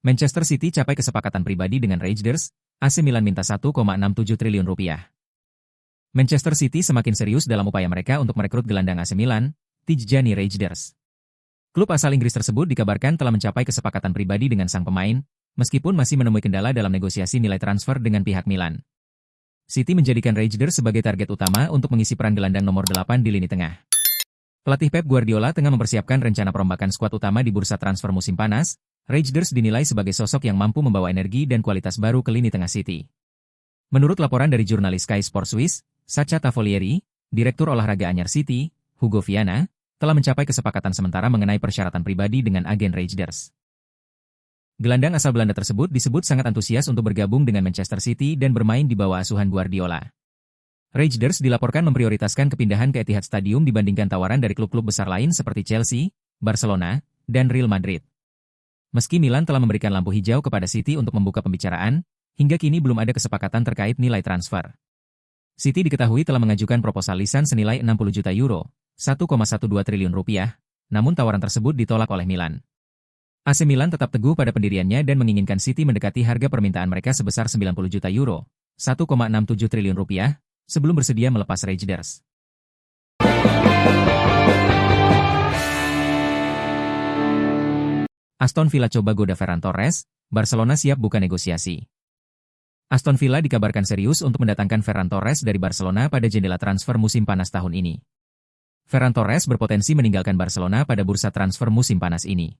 Manchester City capai kesepakatan pribadi dengan Raiders, AC Milan minta 1,67 triliun rupiah. Manchester City semakin serius dalam upaya mereka untuk merekrut gelandang AC Milan, Tijjani Reijnders. Klub asal Inggris tersebut dikabarkan telah mencapai kesepakatan pribadi dengan sang pemain, meskipun masih menemui kendala dalam negosiasi nilai transfer dengan pihak Milan. City menjadikan Reijnders sebagai target utama untuk mengisi peran gelandang nomor 8 di lini tengah. Pelatih Pep Guardiola tengah mempersiapkan rencana perombakan skuad utama di bursa transfer musim panas. Reijnders dinilai sebagai sosok yang mampu membawa energi dan kualitas baru ke lini tengah City. Menurut laporan dari jurnalis Sky Sports Swiss, Sacha Tavolieri, Direktur Olahraga Anyar City, Hugo Viana, telah mencapai kesepakatan sementara mengenai persyaratan pribadi dengan agen Reijnders. Gelandang asal Belanda tersebut disebut sangat antusias untuk bergabung dengan Manchester City dan bermain di bawah asuhan Guardiola. Reijnders dilaporkan memprioritaskan kepindahan ke Etihad Stadium dibandingkan tawaran dari klub-klub besar lain seperti Chelsea, Barcelona, dan Real Madrid. Meski Milan telah memberikan lampu hijau kepada City untuk membuka pembicaraan, hingga kini belum ada kesepakatan terkait nilai transfer. City diketahui telah mengajukan proposal lisan senilai 60 juta euro, 1,12 triliun rupiah, namun tawaran tersebut ditolak oleh Milan. AC Milan tetap teguh pada pendiriannya dan menginginkan City mendekati harga permintaan mereka sebesar 90 juta euro, 1,67 triliun rupiah, sebelum bersedia melepas Reijnders. Aston Villa coba goda Ferran Torres, Barcelona siap buka negosiasi. Aston Villa dikabarkan serius untuk mendatangkan Ferran Torres dari Barcelona pada jendela transfer musim panas tahun ini. Ferran Torres berpotensi meninggalkan Barcelona pada bursa transfer musim panas ini.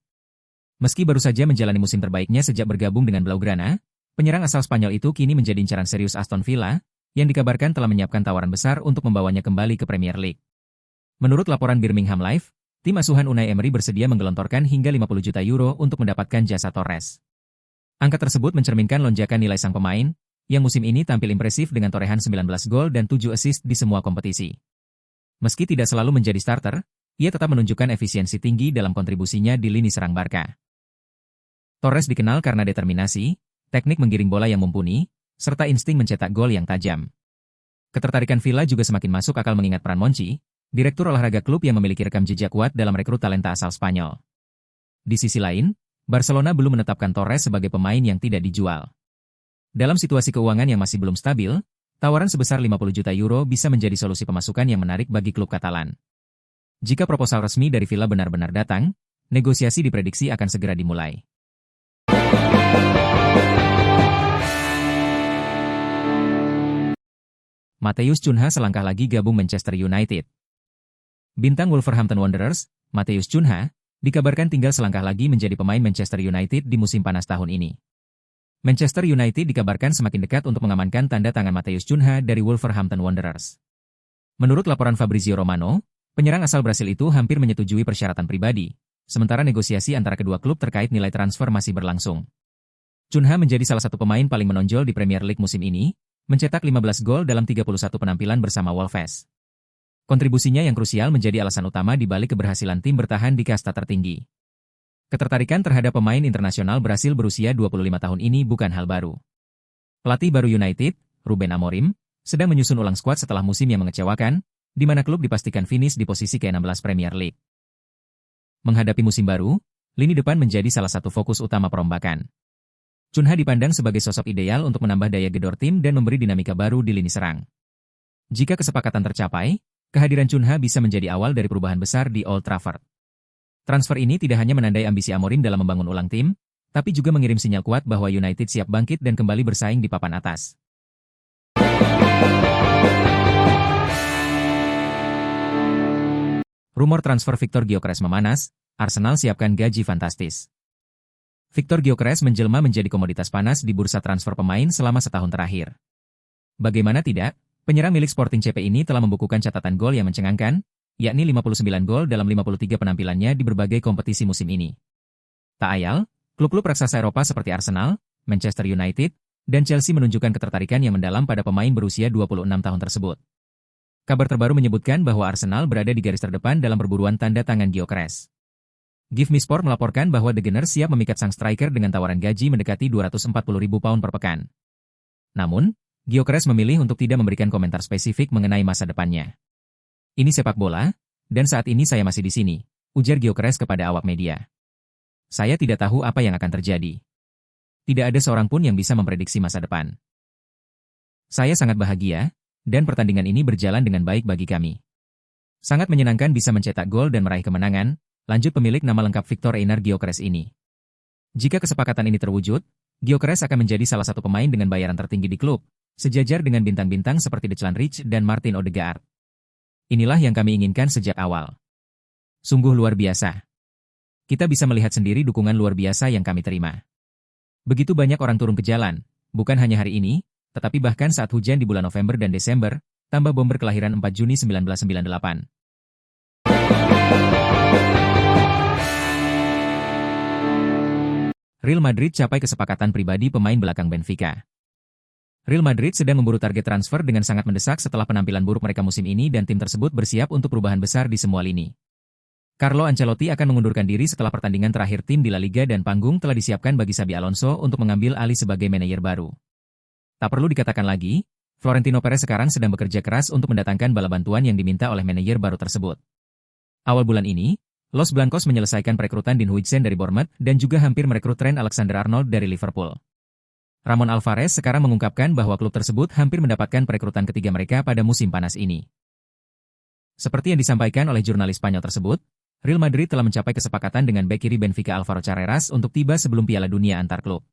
Meski baru saja menjalani musim terbaiknya sejak bergabung dengan Blaugrana, penyerang asal Spanyol itu kini menjadi incaran serius Aston Villa, yang dikabarkan telah menyiapkan tawaran besar untuk membawanya kembali ke Premier League. Menurut laporan Birmingham Live, tim asuhan Unai Emery bersedia menggelontorkan hingga 50 juta euro untuk mendapatkan jasa Torres. Angka tersebut mencerminkan lonjakan nilai sang pemain, yang musim ini tampil impresif dengan torehan 19 gol dan 7 assist di semua kompetisi. Meski tidak selalu menjadi starter, ia tetap menunjukkan efisiensi tinggi dalam kontribusinya di lini serang Barca. Torres dikenal karena determinasi, teknik menggiring bola yang mumpuni, serta insting mencetak gol yang tajam. Ketertarikan Villa juga semakin masuk akal mengingat peran Monchi, direktur olahraga klub yang memiliki rekam jejak kuat dalam rekrut talenta asal Spanyol. Di sisi lain, Barcelona belum menetapkan Torres sebagai pemain yang tidak dijual. Dalam situasi keuangan yang masih belum stabil, tawaran sebesar 50 juta euro bisa menjadi solusi pemasukan yang menarik bagi klub Katalan. Jika proposal resmi dari Villa benar-benar datang, negosiasi diprediksi akan segera dimulai. Matheus Cunha selangkah lagi gabung Manchester United. Bintang Wolverhampton Wanderers, Matheus Cunha, dikabarkan tinggal selangkah lagi menjadi pemain Manchester United di musim panas tahun ini. Manchester United dikabarkan semakin dekat untuk mengamankan tanda tangan Matheus Cunha dari Wolverhampton Wanderers. Menurut laporan Fabrizio Romano, penyerang asal Brasil itu hampir menyetujui persyaratan pribadi, sementara negosiasi antara kedua klub terkait nilai transfer masih berlangsung. Cunha menjadi salah satu pemain paling menonjol di Premier League musim ini, mencetak 15 gol dalam 31 penampilan bersama Wolves. Kontribusinya yang krusial menjadi alasan utama di balik keberhasilan tim bertahan di kasta tertinggi. Ketertarikan terhadap pemain internasional Brasil berusia 25 tahun ini bukan hal baru. Pelatih baru United, Ruben Amorim, sedang menyusun ulang skuad setelah musim yang mengecewakan, di mana klub dipastikan finish di posisi ke-16 Premier League. Menghadapi musim baru, lini depan menjadi salah satu fokus utama perombakan. Cunha dipandang sebagai sosok ideal untuk menambah daya gedor tim dan memberi dinamika baru di lini serang. Jika kesepakatan tercapai, kehadiran Cunha bisa menjadi awal dari perubahan besar di Old Trafford. Transfer ini tidak hanya menandai ambisi Amorim dalam membangun ulang tim, tapi juga mengirim sinyal kuat bahwa United siap bangkit dan kembali bersaing di papan atas. Rumor transfer Victor Gyökeres memanas, Arsenal siapkan gaji fantastis. Victor Gyökeres menjelma menjadi komoditas panas di bursa transfer pemain selama setahun terakhir. Bagaimana tidak, penyerang milik Sporting CP ini telah membukukan catatan gol yang mencengangkan, yakni 59 gol dalam 53 penampilannya di berbagai kompetisi musim ini. Tak ayal, klub-klub raksasa Eropa seperti Arsenal, Manchester United, dan Chelsea menunjukkan ketertarikan yang mendalam pada pemain berusia 26 tahun tersebut. Kabar terbaru menyebutkan bahwa Arsenal berada di garis terdepan dalam perburuan tanda tangan Gyökeres. Give Me Sport melaporkan bahwa The Gunners siap memikat sang striker dengan tawaran gaji mendekati 240.000 pound per pekan. Namun, Gyökeres memilih untuk tidak memberikan komentar spesifik mengenai masa depannya. Ini sepak bola, dan saat ini saya masih di sini, ujar Gyökeres kepada awak media. Saya tidak tahu apa yang akan terjadi. Tidak ada seorang pun yang bisa memprediksi masa depan. Saya sangat bahagia, dan pertandingan ini berjalan dengan baik bagi kami. Sangat menyenangkan bisa mencetak gol dan meraih kemenangan, lanjut pemilik nama lengkap Victor Einar Gyökeres ini. Jika kesepakatan ini terwujud, Gyökeres akan menjadi salah satu pemain dengan bayaran tertinggi di klub, sejajar dengan bintang-bintang seperti Declan Rice dan Martin Odegaard. Inilah yang kami inginkan sejak awal. Sungguh luar biasa. Kita bisa melihat sendiri dukungan luar biasa yang kami terima. Begitu banyak orang turun ke jalan, bukan hanya hari ini, tetapi bahkan saat hujan di bulan November dan Desember, tambah bomber kelahiran 4 Juni 1998. Real Madrid capai kesepakatan pribadi pemain belakang Benfica. Real Madrid sedang memburu target transfer dengan sangat mendesak setelah penampilan buruk mereka musim ini dan tim tersebut bersiap untuk perubahan besar di semua lini. Carlo Ancelotti akan mengundurkan diri setelah pertandingan terakhir tim di La Liga dan panggung telah disiapkan bagi Xabi Alonso untuk mengambil alih sebagai manajer baru. Tak perlu dikatakan lagi, Florentino Perez sekarang sedang bekerja keras untuk mendatangkan bala bantuan yang diminta oleh manajer baru tersebut. Awal bulan ini, Los Blancos menyelesaikan perekrutan Dean Huijsen dari Bournemouth dan juga hampir merekrut Trent Alexander-Arnold dari Liverpool. Ramon Alvarez sekarang mengungkapkan bahwa klub tersebut hampir mendapatkan perekrutan ketiga mereka pada musim panas ini. Seperti yang disampaikan oleh jurnalis Spanyol tersebut, Real Madrid telah mencapai kesepakatan dengan bek kiri Benfica Alvaro Carreras untuk tiba sebelum Piala Dunia antar klub.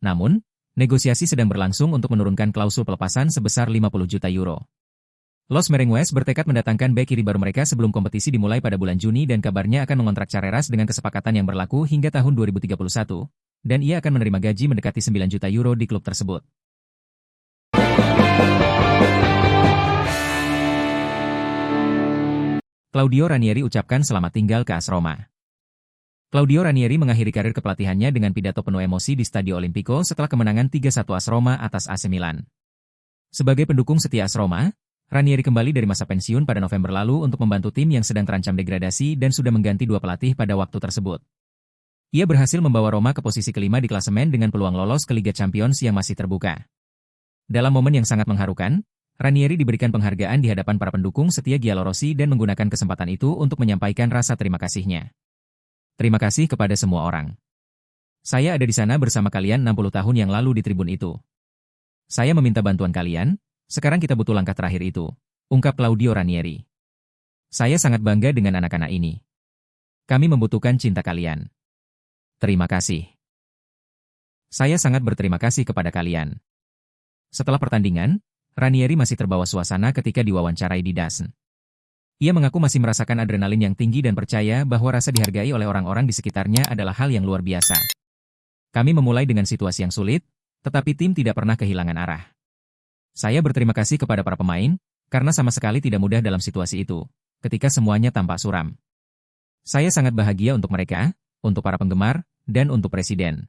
Namun, negosiasi sedang berlangsung untuk menurunkan klausul pelepasan sebesar 50 juta euro. Los Merengues bertekad mendatangkan bek kiri baru mereka sebelum kompetisi dimulai pada bulan Juni dan kabarnya akan mengontrak Carreras dengan kesepakatan yang berlaku hingga tahun 2031, dan ia akan menerima gaji mendekati 9 juta euro di klub tersebut. Claudio Ranieri ucapkan selamat tinggal ke AS Roma. Claudio Ranieri mengakhiri karir kepelatihannya dengan pidato penuh emosi di Stadio Olimpico setelah kemenangan 3-1 AS Roma atas AC Milan. Sebagai pendukung setia AS Roma, Ranieri kembali dari masa pensiun pada November lalu untuk membantu tim yang sedang terancam degradasi dan sudah mengganti 2 pelatih pada waktu tersebut. Ia berhasil membawa Roma ke posisi kelima di klasemen dengan peluang lolos ke Liga Champions yang masih terbuka. Dalam momen yang sangat mengharukan, Ranieri diberikan penghargaan di hadapan para pendukung setia Giallorossi dan menggunakan kesempatan itu untuk menyampaikan rasa terima kasihnya. Terima kasih kepada semua orang. Saya ada di sana bersama kalian 60 tahun yang lalu di tribun itu. Saya meminta bantuan kalian, sekarang kita butuh langkah terakhir itu, ungkap Claudio Ranieri. Saya sangat bangga dengan anak-anak ini. Kami membutuhkan cinta kalian. Terima kasih. Saya sangat berterima kasih kepada kalian. Setelah pertandingan, Ranieri masih terbawa suasana ketika diwawancarai di DAZN. Ia mengaku masih merasakan adrenalin yang tinggi dan percaya bahwa rasa dihargai oleh orang-orang di sekitarnya adalah hal yang luar biasa. Kami memulai dengan situasi yang sulit, tetapi tim tidak pernah kehilangan arah. Saya berterima kasih kepada para pemain, karena sama sekali tidak mudah dalam situasi itu, ketika semuanya tampak suram. Saya sangat bahagia untuk mereka, untuk para penggemar, dan untuk presiden.